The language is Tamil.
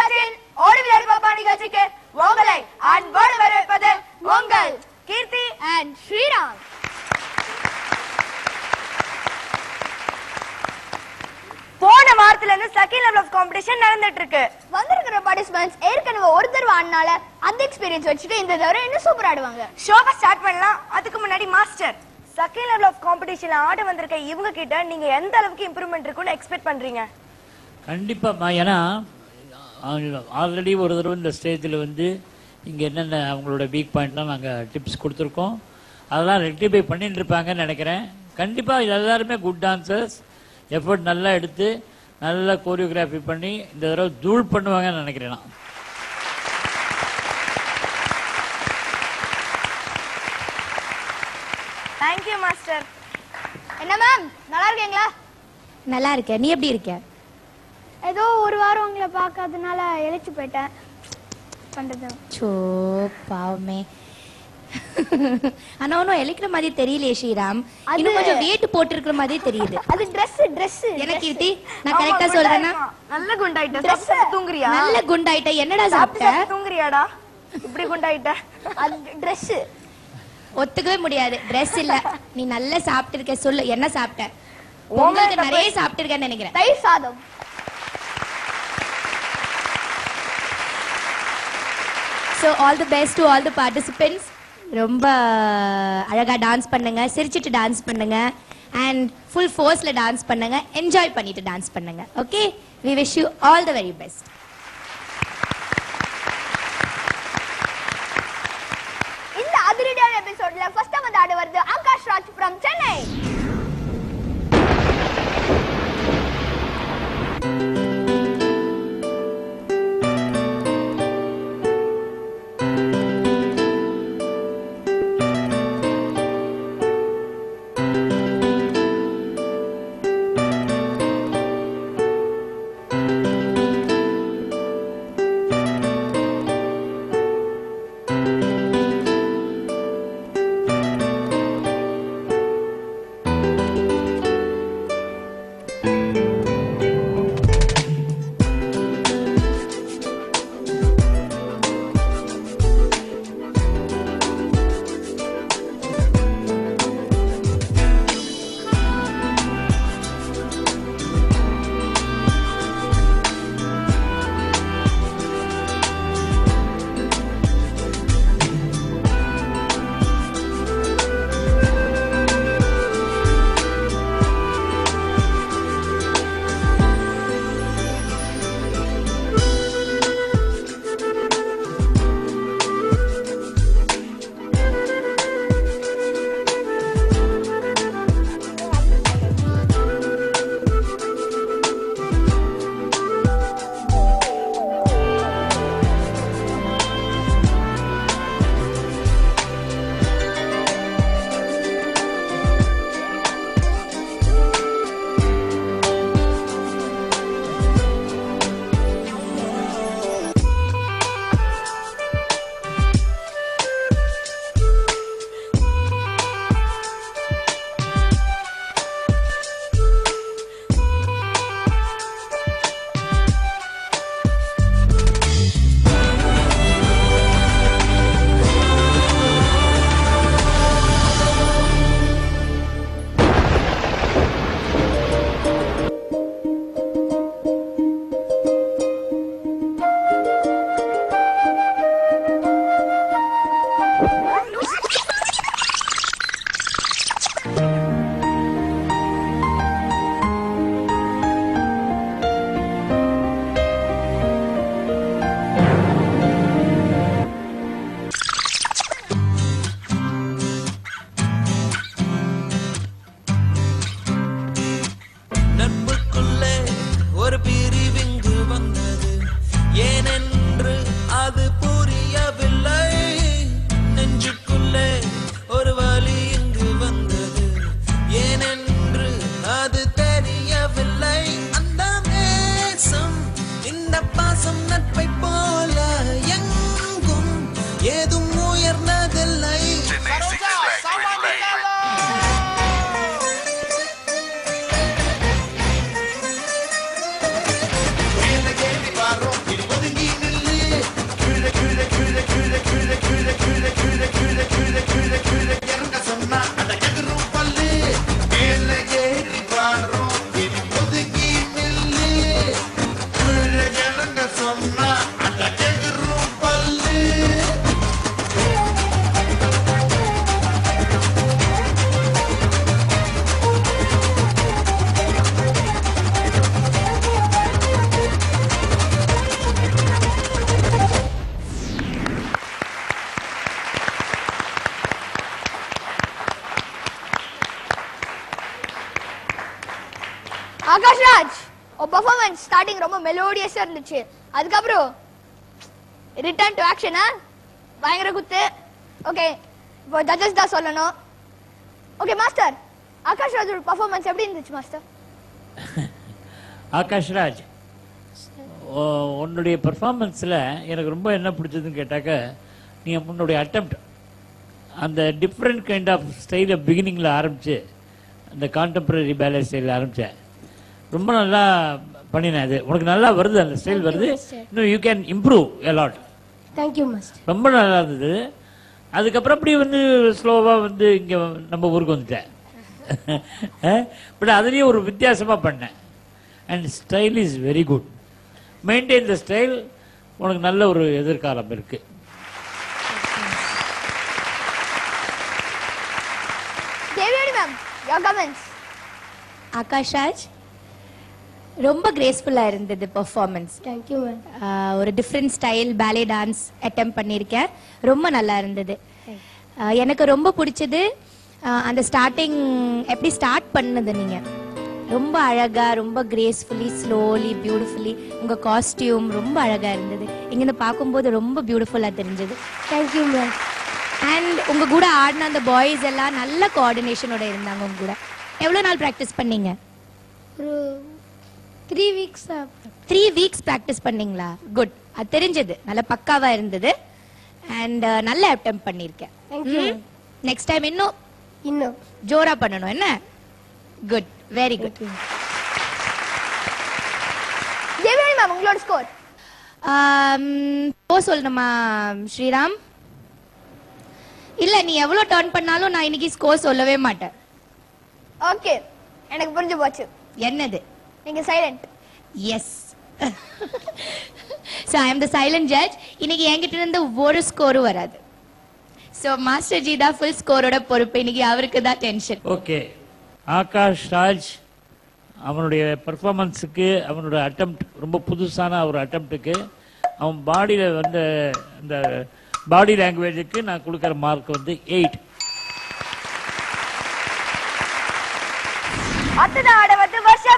தொலைக்காட்சியின் ஓடி விளையாடு பாப்பா நிகழ்ச்சிக்கு உங்களை அன்போடு வரவேற்பது உங்கள் கீர்த்தி அண்ட் ஸ்ரீராம். போன வாரத்துல இருந்து செகண்ட் லெவல் ஆஃப் காம்படிஷன் நடந்துட்டு இருக்கு. வந்திருக்கிற பார்ட்டிசிபென்ட்ஸ் ஏற்கனவே ஒரு தடவை ஆடினால அந்த எக்ஸ்பீரியன்ஸ் வச்சுட்டு இந்த தடவை இன்னும் சூப்பர் ஆடுவாங்க. ஷோவை ஸ்டார்ட் பண்ணலாம். அதுக்கு முன்னாடி மாஸ்டர், செகண்ட் லெவல் ஆஃப் காம்படிஷன்ல ஆட வந்திருக்க இவங்க கிட்ட நீங்க எந்த அளவுக்கு இம்ப்ரூவ்மெண்ட் இருக்குன்னு எக்ஸ்பெக்ட் பண்றீங்க? கண்டிப்பாக. ஏன்னா ஆல்ரெடி ஒரு தடவை இந்த ஸ்டேஜில் வந்து இங்கே என்னென்ன அவங்களோட வீக் பாயிண்ட்லாம் நாங்கள் டிப்ஸ் கொடுத்துருக்கோம். அதெல்லாம் ரெக்டிஃபை பண்ணிட்டு இருப்பாங்கன்னு நினைக்கிறேன். கண்டிப்பாக எல்லாருமே குட் டான்சர்ஸ், எஃபர்ட் நல்லா எடுத்து நல்லா கோரியோகிராஃபி பண்ணி இந்த தடவை தூள் பண்ணுவாங்கன்னு நினைக்கிறேன் நான். Thank you master. என்ன மேம், நல்லா இருக்கீங்களா? நல்லா இருக்கேன். நீ எப்படி இருக்க? ஏதோ ஒரு வாரம் உங்களை பார்க்காதனால எழுச்சி போயிட்டேன். பண்றது சோ பாவமே. ஆனா ஒன்னும் எலிக்கிற மாதிரி தெரியலையே ஸ்ரீராம். இன்னும் கொஞ்சம் வெயிட் போட்டு இருக்கிற மாதிரி தெரியுது. அது Dress எனக்கு கீர்த்தி, நான் கரெக்டா சொல்றேனா? நல்ல குண்டாயிட்ட. தூங்குறியா? நல்ல குண்டாயிட்ட. என்னடா சாப்பிட்ட? தூங்குறியாடா? இப்படி குண்டாயிட்ட. அது Dress. ஒத்துக்கவே முடியாது. Dress இல்ல. நீ நல்லா சாப்பிட்டு இருக்க. சொல்லு, என்ன சாப்பிட்ட? உங்களுக்கு நிறைய சாப்பிட்டு இருக்கேன்னு நினைக்கிறேன். தயிர் சாதம். So all the best to all the participants. ரொம்ப அழகா டான்ஸ் பண்ணுங்க, சிரிச்சிட்டு டான்ஸ் பண்ணுங்க, and full forceல டான்ஸ் பண்ணுங்க, என்ஜாய் பண்ணிட்டு டான்ஸ் பண்ணுங்க. Okay, we wish you all the very best. இந்த அதிரடியான எபிசோட்ல ஃபர்ஸ்ட் வந்து ஆட வருது ஆகாஷ் ராஜ் from சென்னை. ஆகாஷ் ராஜ் உங்க பெர்ஃபார்மன்ஸ் ஸ்டார்டிங் ரொம்ப மெலோடியஸா இருந்துச்சு, அதுக்கப்புறம் ரிட்டர்ன் டு ஆக்ஷன் பயங்கர குத்து. ஓகே, இப்போ ஜட்ஜஸ் தான் சொல்லணும். ஓகே மாஸ்டர், ஆகாஷ் ராஜோட பெர்ஃபார்மன்ஸ் எப்படி இருந்துச்சு மாஸ்டர்? ஆகாஷ் ராஜ், உன்னுடைய பெர்ஃபார்மன்ஸில் எனக்கு ரொம்ப என்ன பிடிச்சதுன்னு கேட்டாக்க, நீ உன்னுடைய அட்டெம்ப்ட் அந்த டிஃப்ரெண்ட் கைண்ட் ஆஃப் ஸ்டைலை பிகினிங்கில் ஆரம்பித்து அந்த கான்டெம்பரரி பேலே ஸ்டைலில் ஆரம்பித்தேன். ரொம்ப நல்லா பண்ணினேன். அது உனக்கு நல்லா வருது, அந்த ஸ்டைல் வருது. இன்னும் you can improve a lot. Thank you master. ரொம்ப நல்லா இருந்தது. அதுக்கப்புறம் அப்படி வந்து ஸ்லோவாக வந்து இங்கே நம்ம ஊருக்கு வந்துட்டேன். பட் அதுலேயும் ஒரு வித்தியாசமாக பண்ணேன். And style is very good. Maintain the style. உனக்கு நல்ல ஒரு எதிர்காலம் இருக்கு. Devayani ma'am, your comments. Akash Raj, ரொம்ப கிரேஸ்ஃபுல்லா இருந்தது பெர்ஃபார்மன்ஸ். Thank you ma'am. ஒரு டிஃப்ரெண்ட் ஸ்டைல் பேலே டான்ஸ் அட்டெம்ப்ட் பண்ணியிருக்கேன். ரொம்ப நல்லா இருந்தது. எனக்கு ரொம்ப பிடிச்சது அந்த ஸ்டார்டிங் எப்படி ஸ்டார்ட் பண்ணது. நீங்க ரொம்ப அழகா, ரொம்ப கிரேஸ்ஃபுல்லி, ஸ்லோலி, பியூட்டிஃபுல்லி, உங்க காஸ்டியூம் ரொம்ப அழகா இருந்தது. இங்கிருந்து பார்க்கும்போது ரொம்ப பியூட்டிஃபுல்லா தெரிஞ்சது. Thank you ma'am. அண்ட் உங்க கூட ஆடின அந்த பாய்ஸ் எல்லாம் நல்ல கோஆர்டினேஷனோட இருந்தாங்க. உங்க கூட எவ்வளவு நாள் பிராக்டிஸ் பண்ணீங்க? ஒரு 3 வீக்ஸ். 3 வீக்ஸ் பிராக்டிஸ் பண்ணீங்களா? குட். அது தெரிஞ்சது, நல்ல பக்காவா இருந்தது. அண்ட் நல்ல அட்டெம்ப்ட் பண்ணிருக்கேன். தேங்க்யூ. நெக்ஸ்ட் டைம் இன்னும் ஜோரா பண்ணணும். என்ன? Good, very good. Devayani ma'am, உங்களோட ஸ்கோர்? சொல்லணுமா ஸ்ரீராம்? இல்ல, நீ எவ்வளவு டர்ன் பண்ணாலும் நான் இன்னைக்கு ஸ்கோர் சொல்லவே மாட்டேன். ஓகே, எனக்கு புரிஞ்சு போச்சு. என்னது? நீங்க silent. Yes. So I am the silent judge. இன்னைக்கு என்கிட்ட இருந்து ஒரு ஸ்கோரும் வராது. So மாஸ்டர் ஜி தான் ஃபுல் ஸ்கோரோட பொறுப்பு. இன்னைக்கு அவருக்கு தான் டென்ஷன். ஓகே, ஆகாஷ் ராஜ் அவனுடைய பெர்ஃபார்மன்ஸுக்கு, அவனோட அட்டெம்ப்ட், ரொம்ப புதுசான ஒரு அட்டெம்ப்ட்டுக்கு, அவன் பாடியில் வந்து இந்த பாடி லாங்குவேஜுக்கு நான் கொடுக்குற மார்க் வந்து 8. அடுத்தது ஆட வந்து வர்ஷா